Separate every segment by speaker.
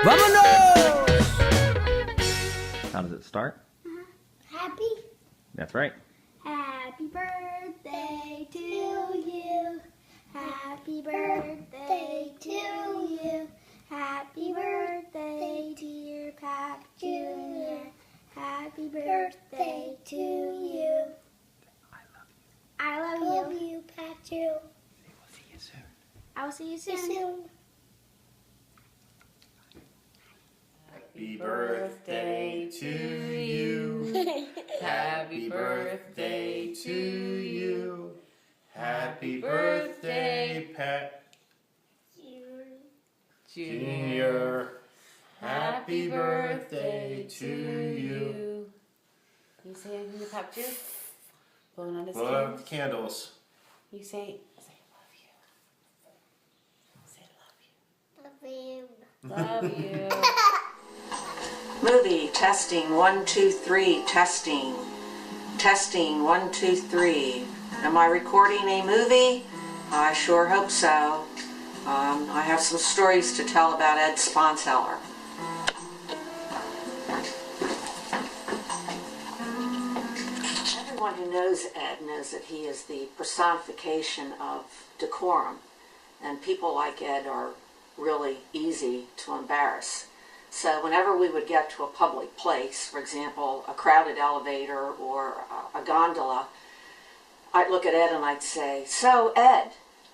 Speaker 1: Vámonos!
Speaker 2: How does it start?
Speaker 3: Happy.
Speaker 2: That's right.
Speaker 3: Happy birthday to you. Happy birthday to you. Happy birthday, dear Pat Jr. Happy birthday to you. I love you, Pat Jr.
Speaker 2: We'll see you soon.
Speaker 3: I will see you soon.
Speaker 4: Happy birthday to you. Happy birthday to you. Happy birthday, Pat Jr. Happy birthday to you.
Speaker 5: You say anything to Pop Jr.? Blowing on his
Speaker 4: Blow out the candles.
Speaker 5: You say love you. Say love you.
Speaker 3: Love you.
Speaker 5: Love you. Movie testing 1 2 3 testing. Testing 1 2 3. Am I recording a movie? I sure hope so. I have some stories to tell about Ed Sponseller. Everyone who knows Ed knows that he is the personification of decorum, and people like Ed are really easy to embarrass. So whenever we would get to a public place, for example, a crowded elevator or a gondola, I'd look at Ed and I'd say, "So, Ed,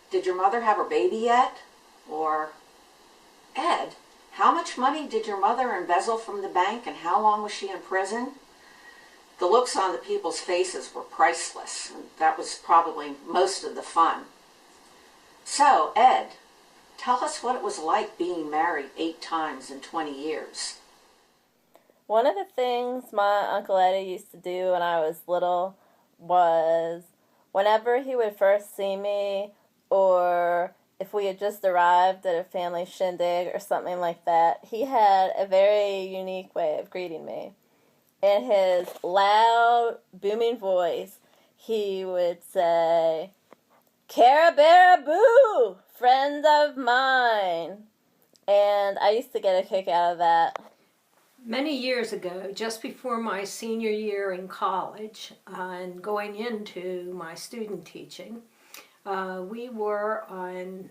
Speaker 5: did your mother have her baby yet?" Or, "Ed, how much money did your mother embezzle from the bank and how long was she in prison?" The looks on the people's faces were priceless, and that was probably most of the fun. So, Ed, tell us what it was like being married 8 times in 20 years.
Speaker 6: One of the things my Uncle Eddie used to do when I was little was whenever he would first see me, or if we had just arrived at a family shindig or something like that, he had a very unique way of greeting me. In his loud, booming voice, he would say, "Carabara-boo, friends of mine." And I used to get a kick out of that.
Speaker 7: Many years ago, just before my senior year in college and going into my student teaching, we were on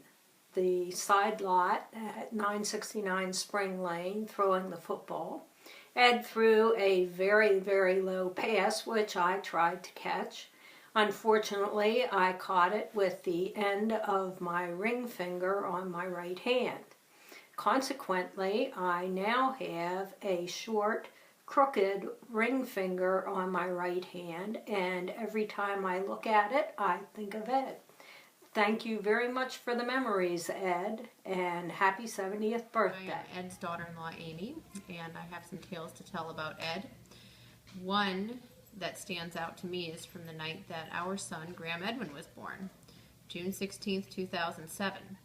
Speaker 7: the side lot at 969 Spring Lane throwing the football. Ed threw a very, very low pass, which I tried to catch. Unfortunately, I caught it with the end of my ring finger on my right hand. Consequently, I now have a short, crooked ring finger on my right hand, and every time I look at it, I think of Ed. Thank you very much for the memories, Ed, and happy 70th birthday.
Speaker 8: I'm Ed's daughter-in-law, Amy, and I have some tales to tell about Ed. One that stands out to me is from the night that our son, Graham Edwin, was born, June 16th, 2007.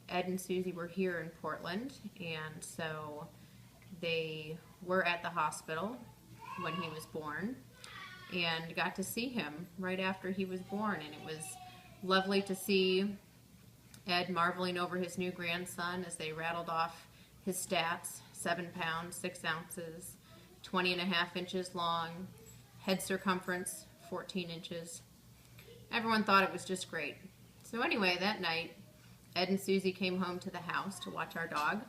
Speaker 8: Ed and Susie were here in Portland, and so they were at the hospital when he was born and got to see him right after he was born, and it was lovely to see Ed marveling over his new grandson as they rattled off his stats: 7 pounds, 6 ounces, 20.5 inches long, head circumference 14 inches. Everyone thought it was just great. So anyway, that night, Ed and Susie came home to the house to watch our dog,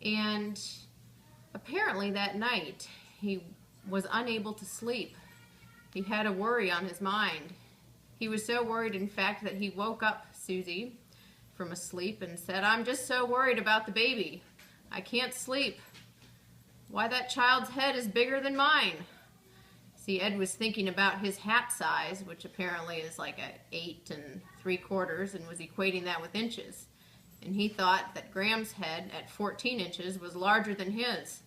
Speaker 8: and apparently that night he was unable to sleep. He had a worry on his mind. He was so worried, in fact, that he woke up Susie from a sleep and said, "I'm just so worried about the baby. I can't sleep. Why, that child's head is bigger than mine." See, Ed was thinking about his hat size, which apparently is like a 8 3/4, and was equating that with inches. And he thought that Graham's head at 14 inches was larger than his.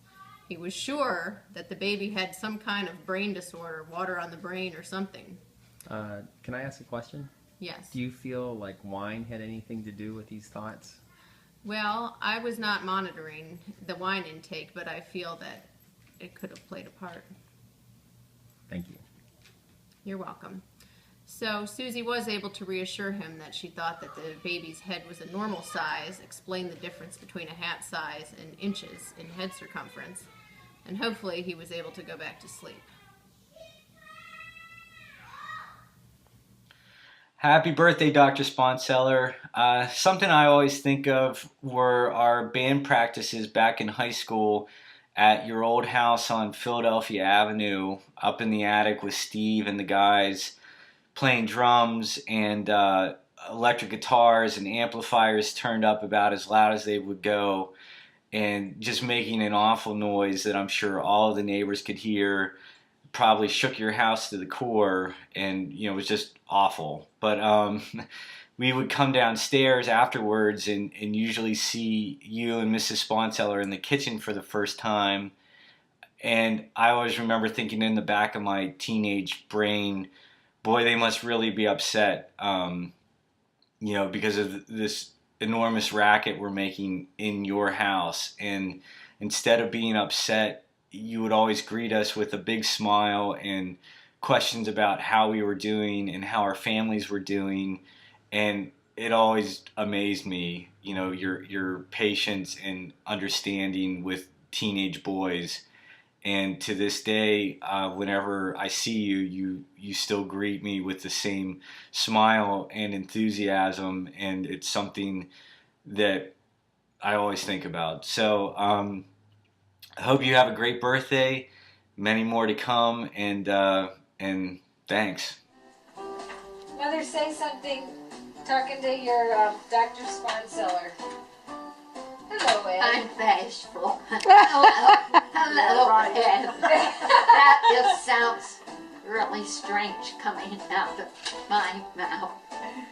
Speaker 8: He was sure that the baby had some kind of brain disorder, water on the brain or something.
Speaker 2: Can I ask a question?
Speaker 8: Yes.
Speaker 2: Do you feel like wine had anything to do with these thoughts?
Speaker 8: Well, I was not monitoring the wine intake, but I feel that it could have played a part.
Speaker 2: Thank you.
Speaker 8: You're welcome. So Susie was able to reassure him that she thought that the baby's head was a normal size, explain the difference between a hat size and inches in head circumference, and hopefully he was able to go back to sleep.
Speaker 1: Happy birthday, Dr. Sponseller. Something I always think of were our band practices back in high school at your old house on Philadelphia Avenue, up in the attic with Steve and the guys playing drums and electric guitars and amplifiers turned up about as loud as they would go, and just making an awful noise that I'm sure all of the neighbors could hear. Probably shook your house to the core, and it was just awful. But we would come downstairs afterwards and usually see you and Mrs. Sponseller in the kitchen for the first time. And I always remember thinking in the back of my teenage brain, boy, they must really be upset, because of this enormous racket we're making in your house. And instead of being upset, you would always greet us with a big smile and questions about how we were doing and how our families were doing. And it always amazed me, your patience and understanding with teenage boys. And to this day, whenever I see you, you still greet me with the same smile and enthusiasm. And it's something that I always think about. So, I hope you have a great birthday, many more to come, and thanks.
Speaker 9: Mother, say something, talking to your Dr. Sponseller. Hello, Ed.
Speaker 5: I'm bashful. Hello, Ed. That just sounds really strange coming out of my mouth.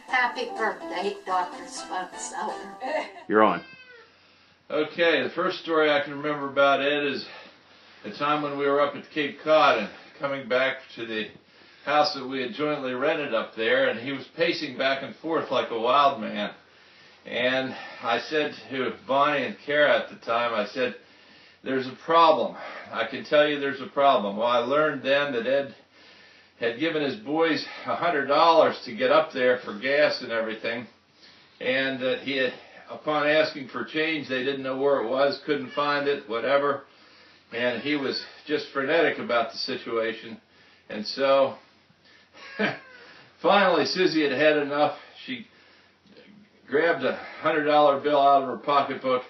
Speaker 5: Happy birthday, Dr. Sponseller.
Speaker 10: You're on. Okay, the first story I can remember about Ed is the time when we were up at Cape Cod and coming back to the house that we had jointly rented up there, and he was pacing back and forth like a wild man. And I said to Bonnie and Kara at the time, I said, there's a problem. I can tell you there's a problem. Well, I learned then that Ed had given his boys $100 to get up there for gas and everything, and that he had, upon asking for change, they didn't know where it was, couldn't find it, whatever. And he was just frenetic about the situation. And so, finally, Susie had had enough. She grabbed a $100 bill out of her pocketbook,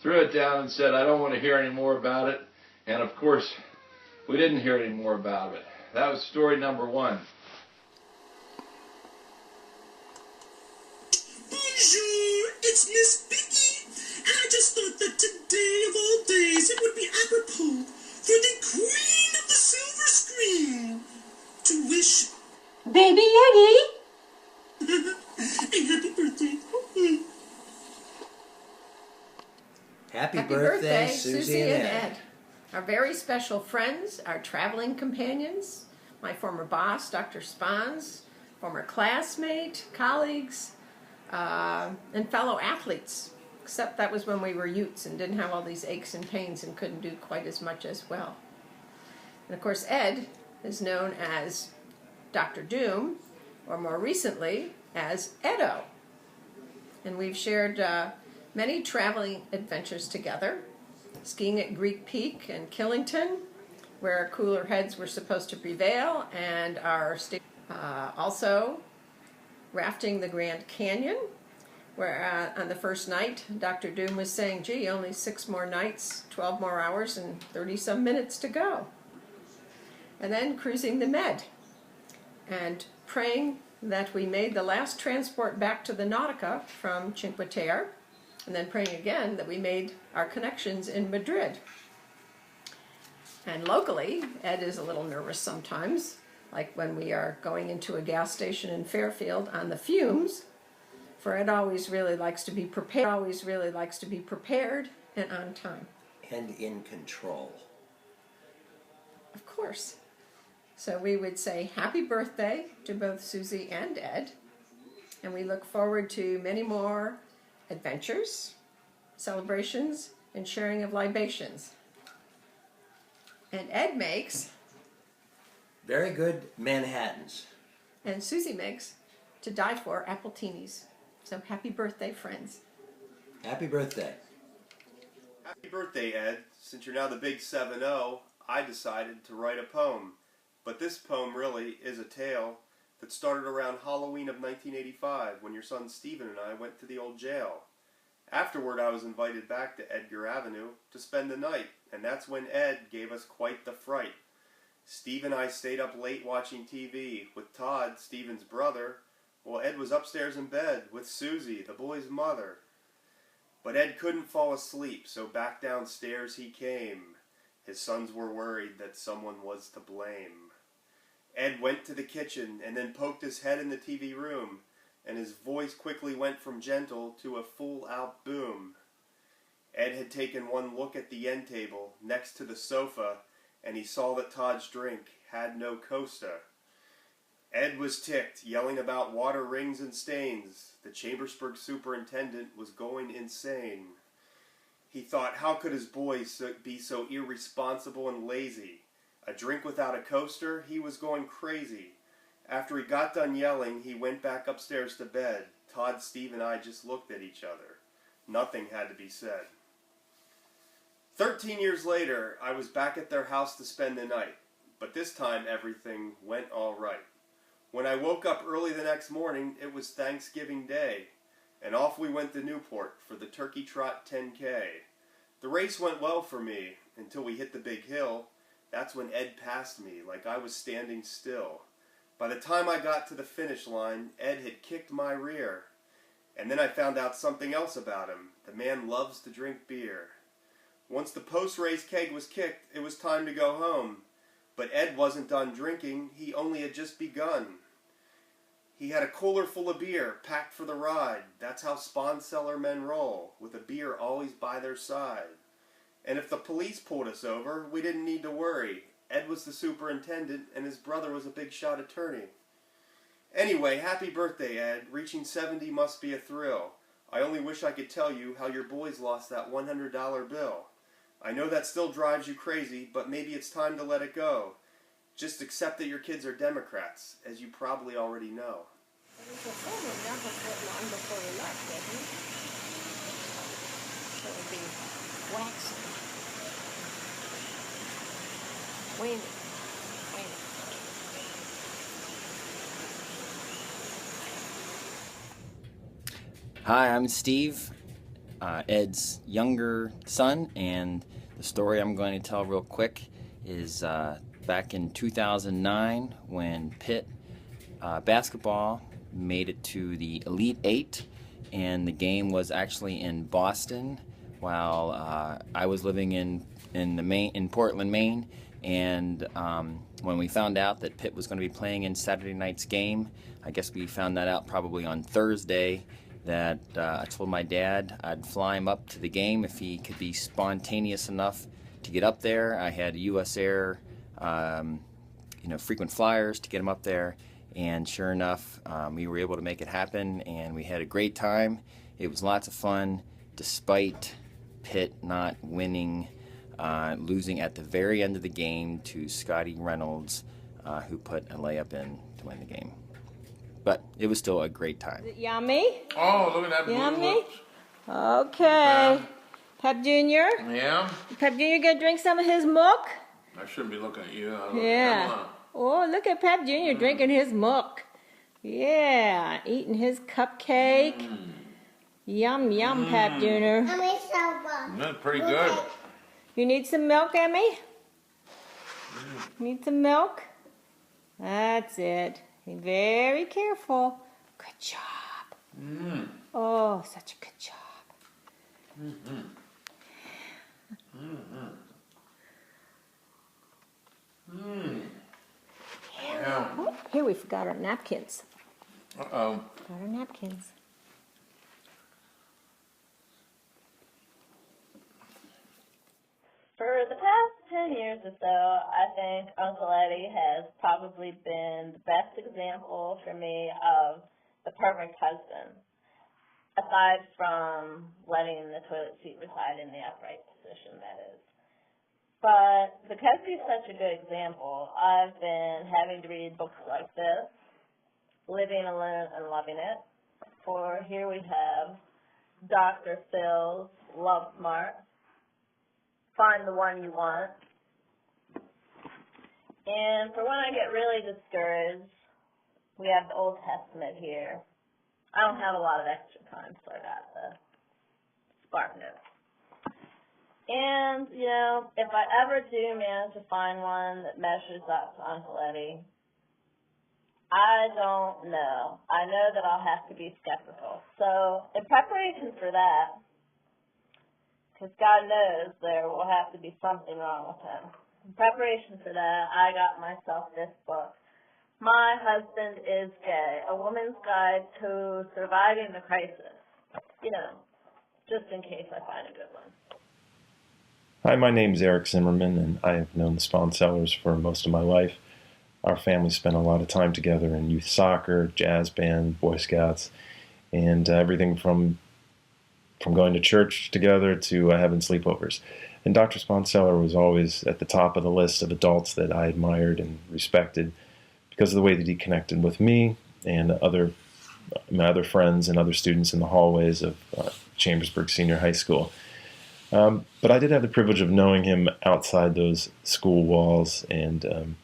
Speaker 10: threw it down, and said, I don't want to hear any more about it. And, of course, we didn't hear any more about it. That was story number one.
Speaker 11: Bonjour, it's Miss Vicky, and I just thought that today of all days it would be apropos for the Queen of the Silver Screen to wish
Speaker 5: Baby Eddie
Speaker 11: a happy birthday.
Speaker 12: Happy
Speaker 7: Happy
Speaker 12: birthday, Susie and Ed.
Speaker 7: Our very special friends, our traveling companions, my former boss, Dr. Spons, former classmate, colleagues, and fellow athletes, except that was when we were Utes and didn't have all these aches and pains and couldn't do quite as much as well. And of course, Ed is known as Dr. Doom, or more recently, as Edo. And we've shared many traveling adventures together, skiing at Greek Peak and Killington, where cooler heads were supposed to prevail, and also rafting the Grand Canyon, where on the first night, Dr. Doom was saying, gee, only 6 more nights, 12 more hours, and 30-some minutes to go. And then cruising the Med, and praying that we made the last transport back to the Nautica from Cinque Terre, and then praying again that we made our connections in Madrid. And locally, Ed is a little nervous sometimes, like when we are going into a gas station in Fairfield on the fumes, for Ed always really likes to be prepared, and on time.
Speaker 12: And in control.
Speaker 7: Of course. So we would say happy birthday to both Susie and Ed, and we look forward to many more adventures, celebrations, and sharing of libations. And Ed makes
Speaker 12: very good Manhattans.
Speaker 13: and Susie makes to die for appletinis. So happy birthday, friends.
Speaker 12: Happy birthday.
Speaker 4: Happy birthday, Ed. Since you're now the big 7-0, I decided to write a poem. But this poem really is a tale that started around Halloween of 1985 when your son Stephen and I went to the old jail. Afterward, I was invited back to Edgar Avenue to spend the night, and that's when Ed gave us quite the fright. Steve and I stayed up late watching TV with Todd, Stephen's brother, while Ed was upstairs in bed with Susie, the boy's mother. But Ed couldn't fall asleep, so back downstairs he came. His sons were worried that someone was to blame. Ed went to the kitchen and then poked his head in the TV room, and his voice quickly went from gentle to a full-out boom. Ed had taken one look at the end table next to the sofa, and he saw that Todd's drink had no Costa. Ed was ticked, yelling about water rings and stains. The Chambersburg superintendent was going insane. He thought, how could his boy be so irresponsible and lazy? A drink without a coaster? He was going crazy. After he got done yelling, he went back upstairs to bed. Todd, Steve, and I just looked at each other. Nothing had to be said. 13 years later, I was back at their house to spend the night. But this time, everything went all right. When I woke up early the next morning, it was Thanksgiving Day, and off we went to Newport for the Turkey Trot 10K. The race went well for me until we hit the big hill. That's when Ed passed me like I was standing still. By the time I got to the finish line, Ed had kicked my rear. And then I found out something else about him. The man loves to drink beer. Once the post-race keg was kicked, it was time to go home. But Ed wasn't done drinking, he only had just begun. He had a cooler full of beer, packed for the ride. That's how Sponseller men roll, with a beer always by their side. And if the police pulled us over, we didn't need to worry. Ed was the superintendent, and his brother was a big-shot attorney. Anyway, happy birthday, Ed. Reaching 70 must be a thrill. I only wish I could tell you how your boys lost that $100 bill. I know that still drives you crazy, but maybe it's time to let it go. Just accept that your kids are Democrats, as you probably already know.
Speaker 2: Hi, I'm Steve, Ed's younger son, and the story I'm going to tell real quick is back in 2009 when Pitt basketball made it to the Elite Eight, and the game was actually in Boston while I was living in Portland, Maine. And when we found out that Pitt was going to be playing in Saturday night's game, I guess we found that out probably on Thursday, that I told my dad I'd fly him up to the game if he could be spontaneous enough to get up there. I had US Air, frequent flyers to get him up there, and sure enough, we were able to make it happen, and we had a great time. It was lots of fun, despite Pitt not winning, losing at the very end of the game to Scotty Reynolds, who put a layup in to win the game. But it was still a great time.
Speaker 7: Is it yummy?
Speaker 10: Oh, look at that blue
Speaker 7: Yummy?
Speaker 10: lips.
Speaker 7: Okay. Pep Jr.?
Speaker 10: Yeah?
Speaker 7: Pep Jr. gonna drink some of his milk?
Speaker 10: I shouldn't be looking at you.
Speaker 7: Yeah. Oh, look at Pep Jr. drinking his milk. Yeah, eating his cupcake. Yum, yum, Pep Jr.
Speaker 10: That's pretty good.
Speaker 7: You need some milk, Emmy? Need some milk? That's it. Be very careful. Good job. Oh, such a good job.
Speaker 10: Yeah.
Speaker 7: Oh, here we forgot our napkins.
Speaker 10: Uh-oh.
Speaker 7: Got our napkins.
Speaker 6: For the past 10 years or so, I think Uncle Eddie has probably been the best example for me of the perfect husband, aside from letting the toilet seat reside in the upright position, that is. But because he's such a good example, I've been having to read books like this Living Alone and Loving It. For here we have Dr. Phil's Love Smart, Find the One You Want. And for when I get really discouraged, we have the Old Testament here. I don't have a lot of extra time, so I got the Spark Notes. And, you know, if I ever do manage to find one that measures up to Uncle Eddie, I don't know. I know that I'll have to be skeptical. So, in preparation for that, because God knows there will have to be something wrong with him. In preparation for that, I got myself this book, My Husband is Gay, A Woman's Guide to Surviving the Crisis. You know, just in case I find a good one.
Speaker 14: Hi, my name's Eric Zimmerman, and I have known the Sponsellers for most of my life. Our family spent a lot of time together in youth soccer, jazz band, Boy Scouts, and everything from going to church together to having sleepovers. And Dr. Sponseller was always at the top of the list of adults that I admired and respected because of the way that he connected with me and my other friends and other students in the hallways of Chambersburg Senior High School. But I did have the privilege of knowing him outside those school walls and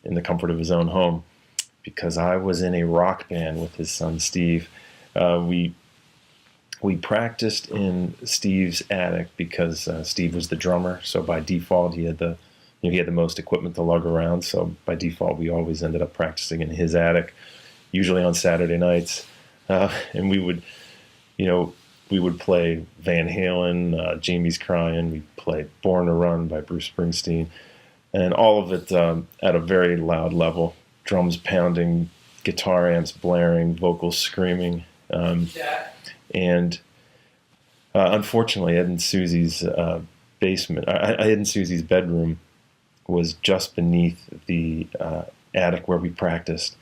Speaker 14: in the comfort of his own home, because I was in a rock band with his son Steve. We practiced in Steve's attic because Steve was the drummer, so by default he had the most equipment to lug around. So by default we always ended up practicing in his attic, usually on Saturday nights, and we would play Van Halen, Jamie's Crying. We'd play Born to Run by Bruce Springsteen, and all of it at a very loud level. Drums pounding, guitar amps blaring, vocals screaming. And unfortunately, Ed and Susie's basement, Ed and Susie's bedroom was just beneath the attic where we practiced.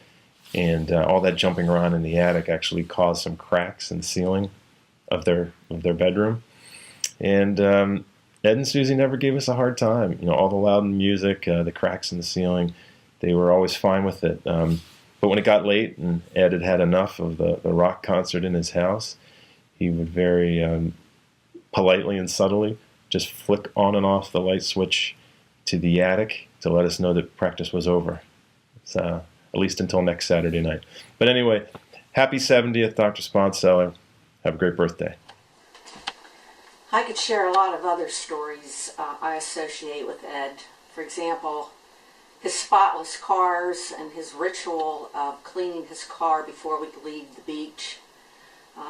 Speaker 14: And all that jumping around in the attic actually caused some cracks in the ceiling of their bedroom, and Ed and Susie never gave us a hard time. You know, all the loud music, the cracks in the ceiling, they were always fine with it. But when it got late and Ed had enough of the rock concert in his house, he would very politely and subtly just flick on and off the light switch to the attic to let us know that practice was over. So, at least until next Saturday night. But anyway, happy 70th, Dr. Sponseller. Have a great birthday.
Speaker 5: I could share a lot of other stories I associate with Ed. For example, his spotless cars and his ritual of cleaning his car before we could leave the beach.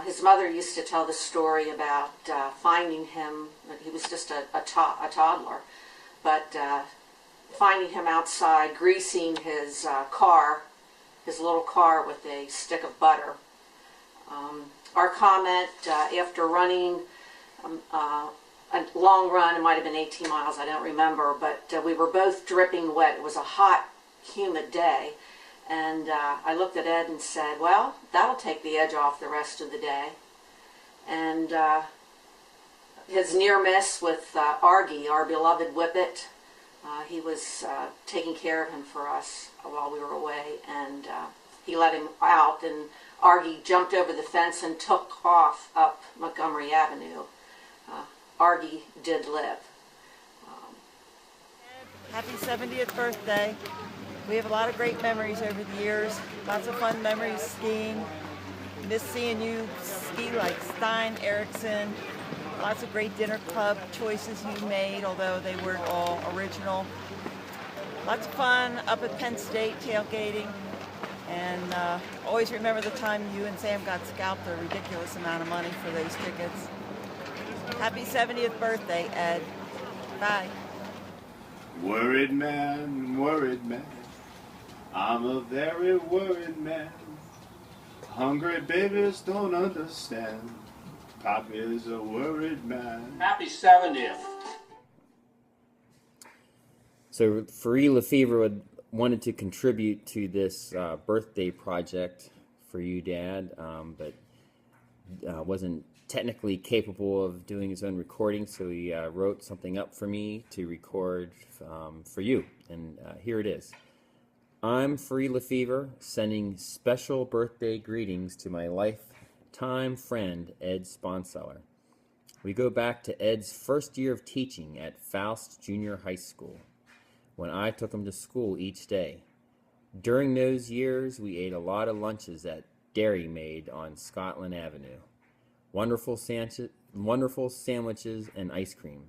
Speaker 5: His mother used to tell the story about finding him. He was just a toddler, but finding him outside, greasing his car, his little car, with a stick of butter. Our comment after running a long run, it might have been 18 miles, I don't remember, but we were both dripping wet. It was a hot, humid day, and I looked at Ed and said, well, that'll take the edge off the rest of the day. And his near miss with Argy, our beloved Whippet, he was taking care of him for us while we were away, and he let him out, and Argy jumped over the fence and took off up Montgomery Avenue. Argy did live.
Speaker 15: Happy 70th birthday. We have a lot of great memories over the years. Lots of fun memories skiing. Miss seeing you ski like Stein, Erickson. Lots of great dinner club choices you made, although they weren't all original. Lots of fun up at Penn State tailgating. And always remember the time you and Sam got scalped a ridiculous amount of money for those tickets. Happy 70th birthday, Ed. Bye.
Speaker 16: Worried man, I'm a very worried man. Hungry babies don't understand. Pop is a worried man.
Speaker 17: Happy 70th.
Speaker 2: So Free Lefevre wanted to contribute to this birthday project for you, Dad, but wasn't technically capable of doing his own recording, so he wrote something up for me to record for you, and here it is. I'm Free Lefevre, sending special birthday greetings to my lifetime friend, Ed Sponseller. We go back to Ed's first year of teaching at Faust Junior High School, when I took him to school each day. During those years, we ate a lot of lunches at Dairy Maid on Scotland Avenue. Wonderful sandwiches and ice cream.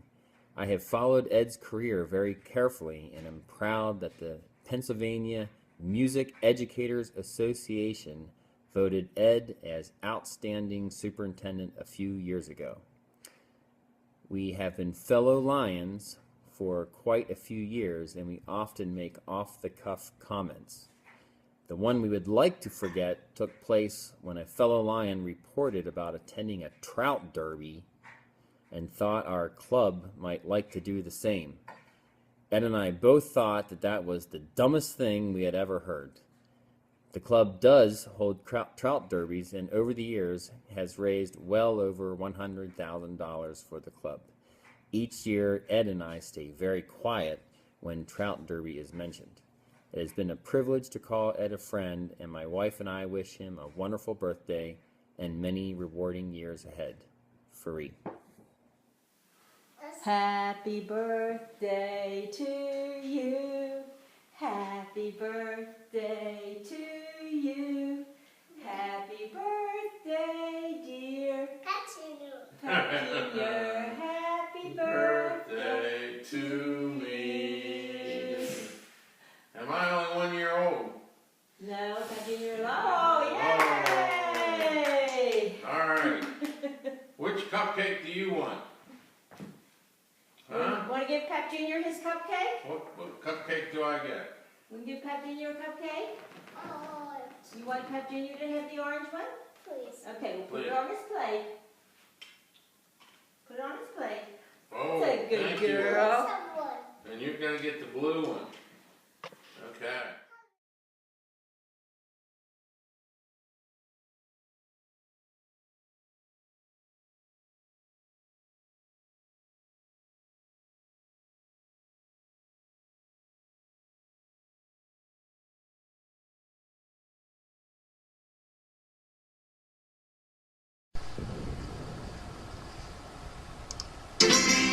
Speaker 2: I have followed Ed's career very carefully and am proud that the Pennsylvania Music Educators Association voted Ed as Outstanding Superintendent a few years ago. We have been fellow Lions for quite a few years, and we often make off-the-cuff comments. The one we would like to forget took place when a fellow Lion reported about attending a trout derby and thought our club might like to do the same. Ed and I both thought that that was the dumbest thing we had ever heard. The club does hold trout derbies, and over the years has raised well over $100,000 for the club. Each year, Ed and I stay very quiet when trout derby is mentioned. It has been a privilege to call Ed a friend, and my wife and I wish him a wonderful birthday and many rewarding years ahead. Free.
Speaker 15: Happy birthday to you. Happy birthday to you. Happy birthday, dear Pat Junior. Happy birthday
Speaker 10: to me. Am I only 1 year old?
Speaker 15: No, Pat Junior. Oh, yay!
Speaker 10: All right. Which cupcake do you want? Huh?
Speaker 15: Want to give Pat Junior his cupcake?
Speaker 10: What cupcake do I get?
Speaker 15: We can give Pat Junior a cupcake? You want Pat Junior to have the orange one?
Speaker 3: Please.
Speaker 15: Okay, we'll put it on his plate. Put it on his plate.
Speaker 10: Oh,
Speaker 15: That's a good
Speaker 10: thank
Speaker 15: girl.
Speaker 10: You. And you're going to get the blue one. Okay.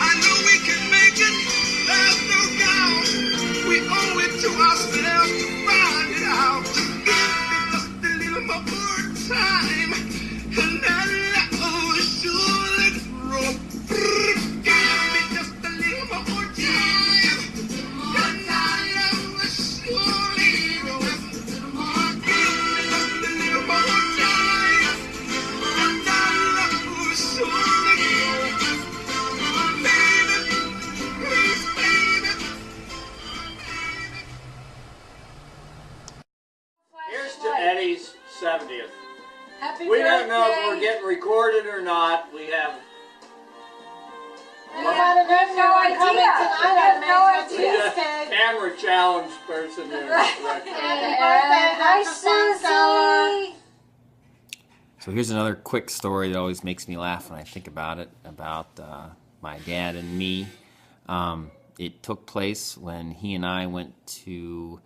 Speaker 11: I know we can make it, there's no doubt. We owe it to ourselves to find it out. Just a little more time, and that love will surely grow. Give me just a little more time, and that love will surely grow. Give me just a little more time, and that love will surely grow.
Speaker 17: Here's to Eddie's 70th.
Speaker 9: Happy
Speaker 17: We
Speaker 9: birthday.
Speaker 17: don't know if we're getting recorded or not. We have
Speaker 9: I have no idea. I have no idea.
Speaker 17: camera challenge person here.
Speaker 9: Hi, Susie.
Speaker 2: So here's another quick story that always makes me laugh when I think about it, about my dad and me. It took place when he and I went to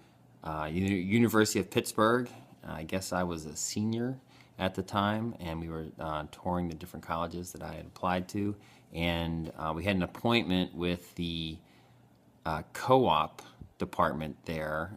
Speaker 2: University of Pittsburgh. I guess I was a senior at the time, and we were touring the different colleges that I had applied to, and we had an appointment with the co-op department there,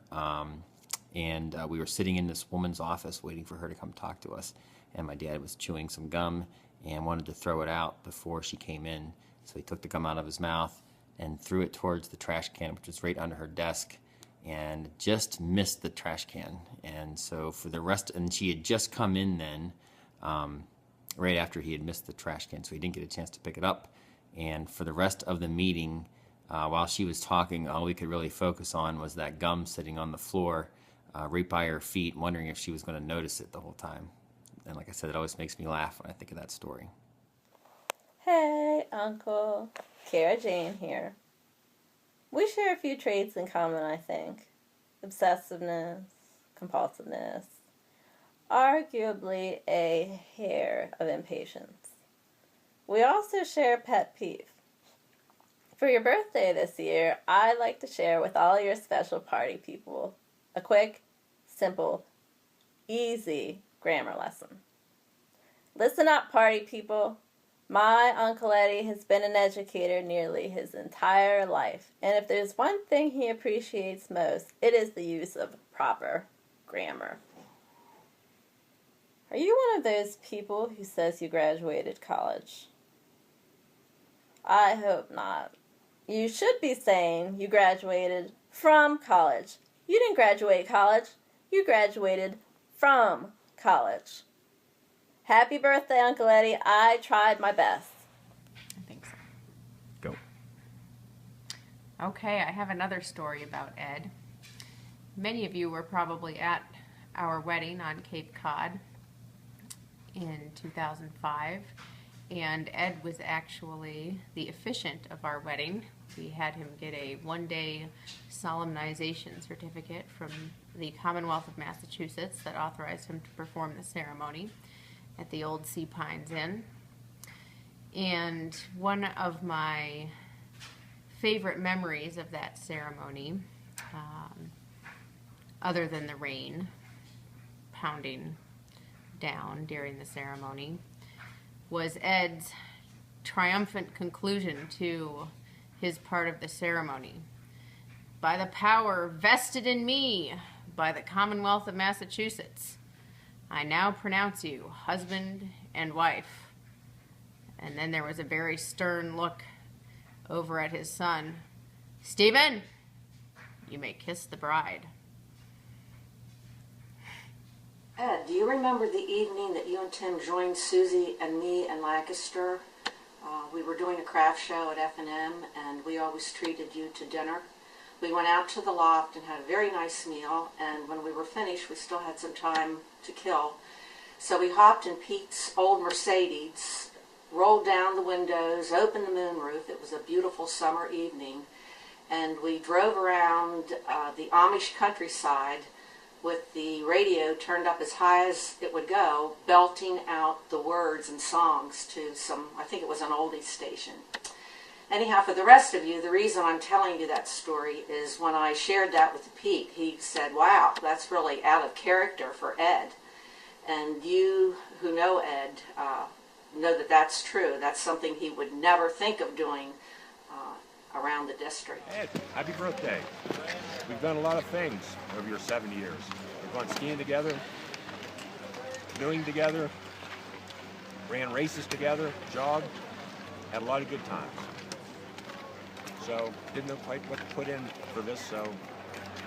Speaker 2: and we were sitting in this woman's office waiting for her to come talk to us, and my dad was chewing some gum and wanted to throw it out before she came in, so he took the gum out of his mouth and threw it towards the trash can, which was right under her desk, and just missed the trash can. And so for the rest, and she had just come in then, right after he had missed the trash can, so he didn't get a chance to pick it up. And for the rest of the meeting, while she was talking, all we could really focus on was that gum sitting on the floor right by her feet, wondering if she was going to notice it the whole time. And like I said, it always makes me laugh when I think of that story.
Speaker 6: Hey, Uncle. Kara Jane here. We share a few traits in common, I think. Obsessiveness, compulsiveness, arguably a hair of impatience. We also share a pet peeve. For your birthday this year, I'd like to share with all your special party people A quick, simple, easy grammar lesson. Listen up, party people. My Uncle Eddie has been an educator nearly his entire life, and if there's one thing he appreciates most, it is the use of proper grammar. Are you one of those people who says you graduated college? I hope not. You should be saying you graduated from college. You didn't graduate college. You graduated from college. Happy birthday, Uncle Eddie. I tried my best.
Speaker 8: I think so.
Speaker 14: Go.
Speaker 8: Okay, I have another story about Ed. Many of you were probably at our wedding on Cape Cod in 2005, and Ed was actually the officiant of our wedding. We had him get a one-day solemnization certificate from the Commonwealth of Massachusetts that authorized him to perform the ceremony at the old Sea Pines Inn. And one of my favorite memories of that ceremony, other than the rain pounding down during the ceremony, was Ed's triumphant conclusion to his part of the ceremony. By the power vested in me by the Commonwealth of Massachusetts, I now pronounce you husband and wife. And then there was a very stern look over at his son. Stephen, you may kiss the bride.
Speaker 5: Ed, do you remember the evening that you and Tim joined Susie and me in Lancaster? We were doing a craft show at F&M, and we always treated you to dinner. We went out to the loft and had a very nice meal, and when we were finished, we still had some time to kill. So we hopped in Pete's old Mercedes, rolled down the windows, opened the moonroof. It was a beautiful summer evening, and we drove around the Amish countryside with the radio turned up as high as it would go, belting out the words and songs to some, I think it was an oldies station. Anyhow, for the rest of you, the reason I'm telling you that story is when I shared that with Pete, he said, wow, that's really out of character for Ed. And you who know Ed know that that's true. That's something he would never think of doing around the district.
Speaker 18: Ed, happy birthday. We've done a lot of things over your 7 years. We've gone skiing together, canoeing together, ran races together, jogged, had a lot of good times. So, didn't know quite what to put in for this, so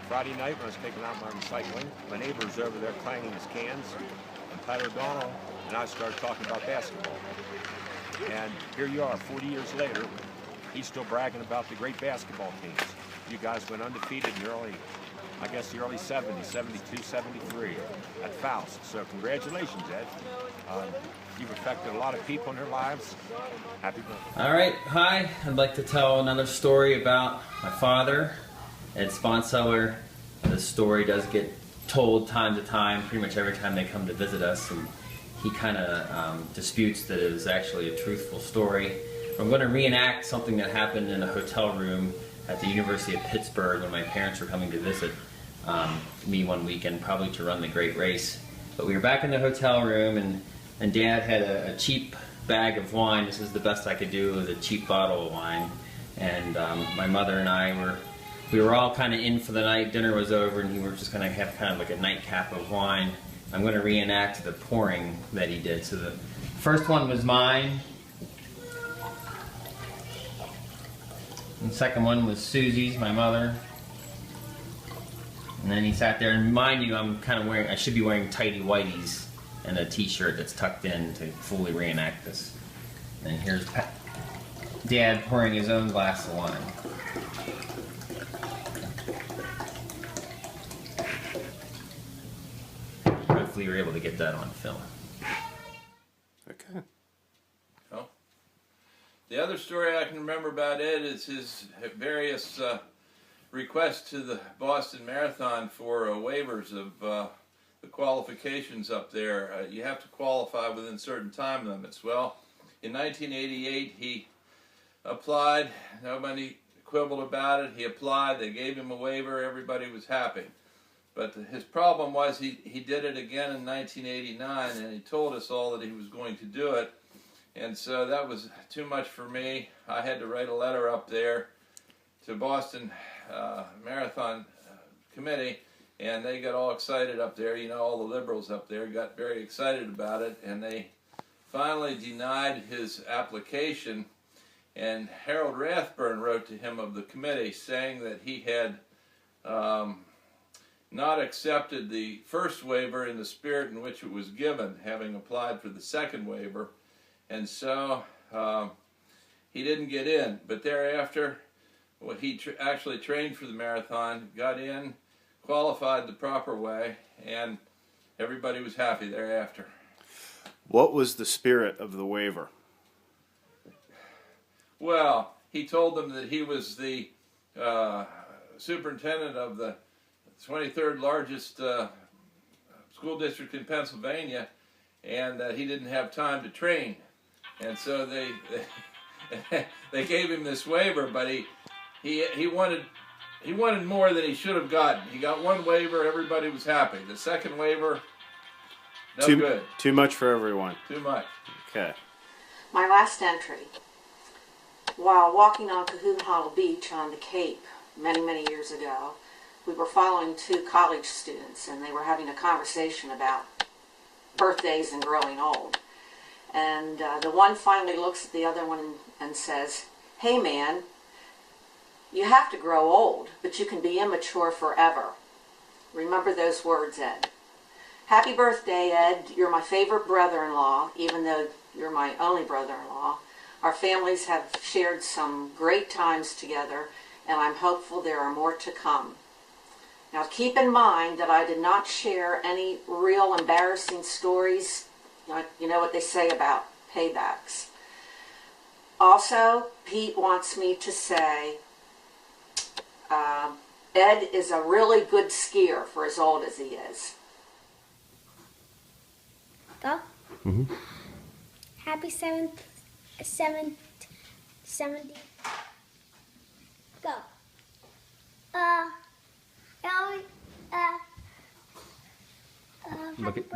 Speaker 18: Friday night when I was taking out my recycling, my neighbor was over there clanging his cans, and Tyler O'Donnell and I started talking about basketball. And here you are, 40 years later, he's still bragging about the great basketball teams. You guys went undefeated in the early 70s, 72, 73 at Faust. So congratulations, Ed. You've affected a lot of people in their lives. Happy birthday.
Speaker 2: All right, hi. I'd like to tell another story about my father, Ed Sponseller. This story does get told time to time, pretty much every time they come to visit us, and he kind of disputes that it was actually a truthful story. I'm going to reenact something that happened in a hotel room at the University of Pittsburgh when my parents were coming to visit me one weekend, probably to run the Great Race. But we were back in the hotel room, and Dad had a cheap bag of wine. This is the best I could do with a cheap bottle of wine. And my mother and I we were all kind of in for the night. Dinner was over, and we were just going to have kind of like a nightcap of wine. I'm going to reenact the pouring that he did. So the first one was mine. And the second one was Susie's, my mother. And then he sat there, and mind you, I should be wearing tighty whities and a t-shirt that's tucked in to fully reenact this. And here's Dad pouring his own glass of wine. Hopefully you're able to get that on film.
Speaker 10: Okay. Well, the other story I can remember about Ed is his various requests to the Boston Marathon for waivers of the qualifications up there. You have to qualify within certain time limits. Well, in 1988 he applied. Nobody quibbled about it. He applied. They gave him a waiver. Everybody was happy. But his problem was he did it again in 1989, and he told us all that he was going to do it. And so that was too much for me. I had to write a letter up there to Boston Marathon Committee, and they got all excited up there. You know, all the liberals up there got very excited about it, and they finally denied his application. And Harold Rathburn wrote to him of the committee saying that he had not accepted the first waiver in the spirit in which it was given, having applied for the second waiver, and so he didn't get in. But thereafter, well, he actually trained for the marathon, got in, qualified the proper way, and everybody was happy thereafter.
Speaker 16: What was the spirit of the waiver?
Speaker 10: Well, he told them that he was the superintendent of the 23rd largest school district in Pennsylvania, and that he didn't have time to train. And so they gave him this waiver, but he wanted more than he should have gotten. He got one waiver, everybody was happy. The second waiver, no good.
Speaker 16: Too much for everyone.
Speaker 10: Too much.
Speaker 16: Okay.
Speaker 5: My last entry. While walking on Cohoon Hollow Beach on the Cape many, many years ago, we were following two college students, and they were having a conversation about birthdays and growing old. And the one finally looks at the other one and says, "Hey man, you have to grow old, but you can be immature forever." Remember those words, Ed. Happy birthday, Ed. You're my favorite brother-in-law, even though you're my only brother-in-law. Our families have shared some great times together, and I'm hopeful there are more to come. Now keep in mind that I did not share any real embarrassing stories. You know what they say about paybacks. Also, Pete wants me to say Ed is a really good skier for as old as he is.
Speaker 3: Go.
Speaker 14: Mm-hmm.
Speaker 3: Happy 70. Go.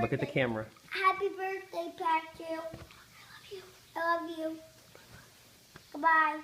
Speaker 19: Look at the camera.
Speaker 3: Happy birthday, Patrick. I love you. Goodbye.